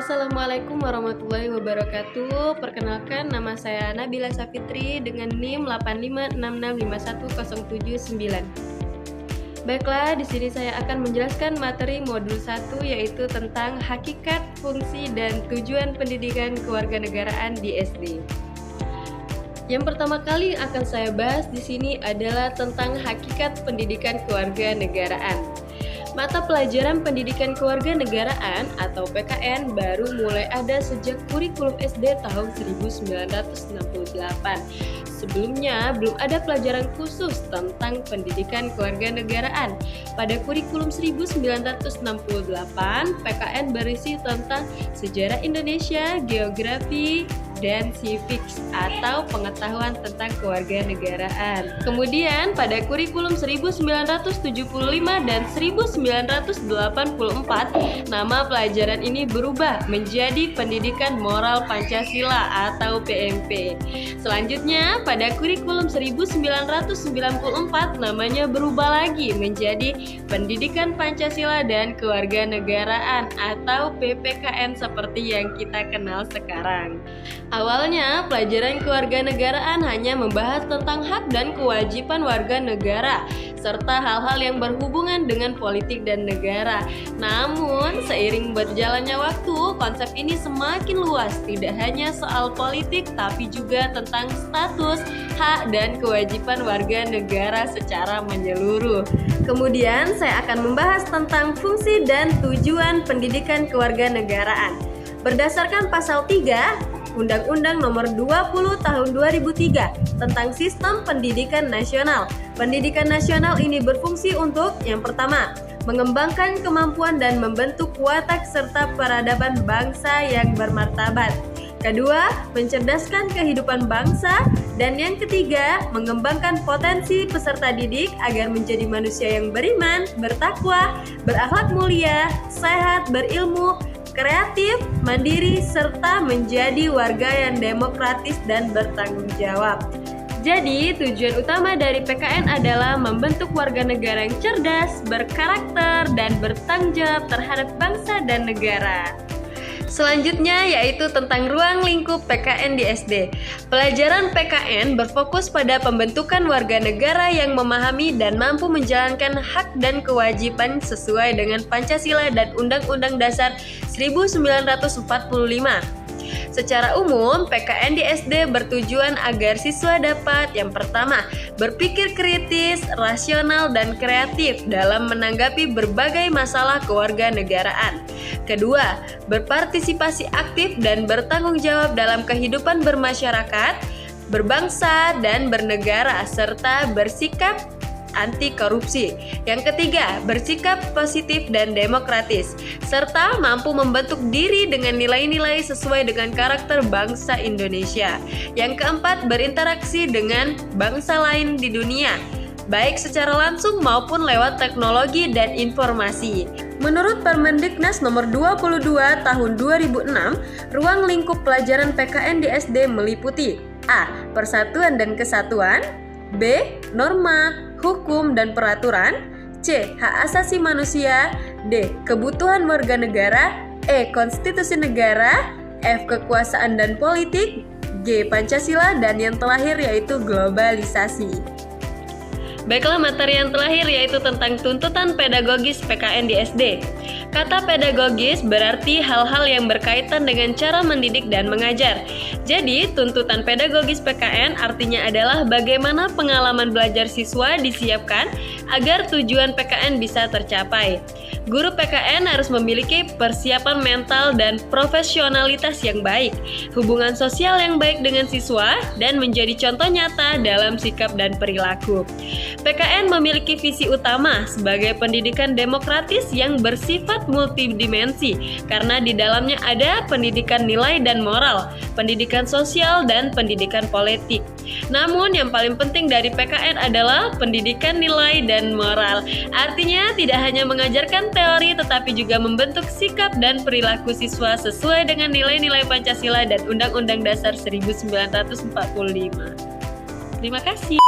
Assalamualaikum warahmatullahi wabarakatuh. Perkenalkan, nama saya Nabila Safitri dengan NIM 8566510779. Baiklah, di sini saya akan menjelaskan materi modul 1 yaitu tentang hakikat, fungsi, dan tujuan pendidikan kewarganegaraan di SD. Yang pertama kali akan saya bahas di sini adalah tentang hakikat pendidikan kewarganegaraan. Mata pelajaran pendidikan kewarganegaraan atau PKN baru mulai ada sejak kurikulum SD tahun 1968. Sebelumnya belum ada pelajaran khusus tentang pendidikan kewarganegaraan. Pada kurikulum 1968, PKN berisi tentang sejarah Indonesia, geografi, dan civics atau pengetahuan tentang kewarganegaraan. Kemudian pada kurikulum 1975 dan 1984, nama pelajaran ini berubah menjadi Pendidikan Moral Pancasila atau PMP. Selanjutnya pada kurikulum 1994 namanya berubah lagi menjadi Pendidikan Pancasila dan Kewarganegaraan atau PPKN seperti yang kita kenal sekarang. Awalnya, pelajaran kewarganegaraan hanya membahas tentang hak dan kewajiban warga negara, serta hal-hal yang berhubungan dengan politik dan negara. Namun, seiring berjalannya waktu, konsep ini semakin luas, tidak hanya soal politik, tapi juga tentang status, hak, dan kewajiban warga negara secara menyeluruh. Kemudian, saya akan membahas tentang fungsi dan tujuan pendidikan kewarganegaraan. Berdasarkan pasal 3, Undang-Undang Nomor 20 Tahun 2003 tentang Sistem Pendidikan Nasional. Pendidikan nasional ini berfungsi untuk yang pertama, mengembangkan kemampuan dan membentuk watak serta peradaban bangsa yang bermartabat. Kedua, mencerdaskan kehidupan bangsa. Dan yang ketiga, mengembangkan potensi peserta didik agar menjadi manusia yang beriman, bertakwa, berakhlak mulia, sehat, berilmu, kreatif, mandiri, serta menjadi warga yang demokratis dan bertanggung jawab. Jadi, tujuan utama dari PKN adalah membentuk warga negara yang cerdas, berkarakter, dan bertanggung jawab terhadap bangsa dan negara. Selanjutnya yaitu tentang ruang lingkup PKN di SD. Pelajaran PKN berfokus pada pembentukan warga negara yang memahami dan mampu menjalankan hak dan kewajiban sesuai dengan Pancasila dan Undang-Undang Dasar 1945. Secara umum, PKN di SD bertujuan agar siswa dapat yang pertama, berpikir kritis, rasional, dan kreatif dalam menanggapi berbagai masalah kewarganegaraan. Kedua, berpartisipasi aktif dan bertanggung jawab dalam kehidupan bermasyarakat, berbangsa, dan bernegara, serta bersikap anti korupsi. Yang ketiga, bersikap positif dan demokratis, serta mampu membentuk diri dengan nilai-nilai sesuai dengan karakter bangsa Indonesia. Yang keempat, berinteraksi dengan bangsa lain di dunia, baik secara langsung maupun lewat teknologi dan informasi. Menurut Permendiknas Nomor 22 Tahun 2006, ruang lingkup pelajaran PKN di SD meliputi A. Persatuan dan kesatuan, B. Norma, hukum, dan peraturan, C. Hak asasi manusia, D. Kebutuhan warga negara, E. Konstitusi negara, F. Kekuasaan dan politik, G. Pancasila, dan yang terakhir yaitu globalisasi. Baiklah, materi yang terakhir yaitu tentang tuntutan pedagogis PKN di SD. Kata pedagogis berarti hal-hal yang berkaitan dengan cara mendidik dan mengajar. Jadi, tuntutan pedagogis PKN artinya adalah bagaimana pengalaman belajar siswa disiapkan agar tujuan PKN bisa tercapai. Guru PKN harus memiliki persiapan mental dan profesionalitas yang baik, hubungan sosial yang baik dengan siswa, dan menjadi contoh nyata dalam sikap dan perilaku. PKN memiliki visi utama sebagai pendidikan demokratis yang bersifat multidimensi, karena di dalamnya ada pendidikan nilai dan moral, pendidikan sosial, dan pendidikan politik. Namun yang paling penting dari PKN adalah pendidikan nilai dan moral. Artinya tidak hanya mengajarkan teori tetapi juga membentuk sikap dan perilaku siswa sesuai dengan nilai-nilai Pancasila dan Undang-Undang Dasar 1945. Terima kasih.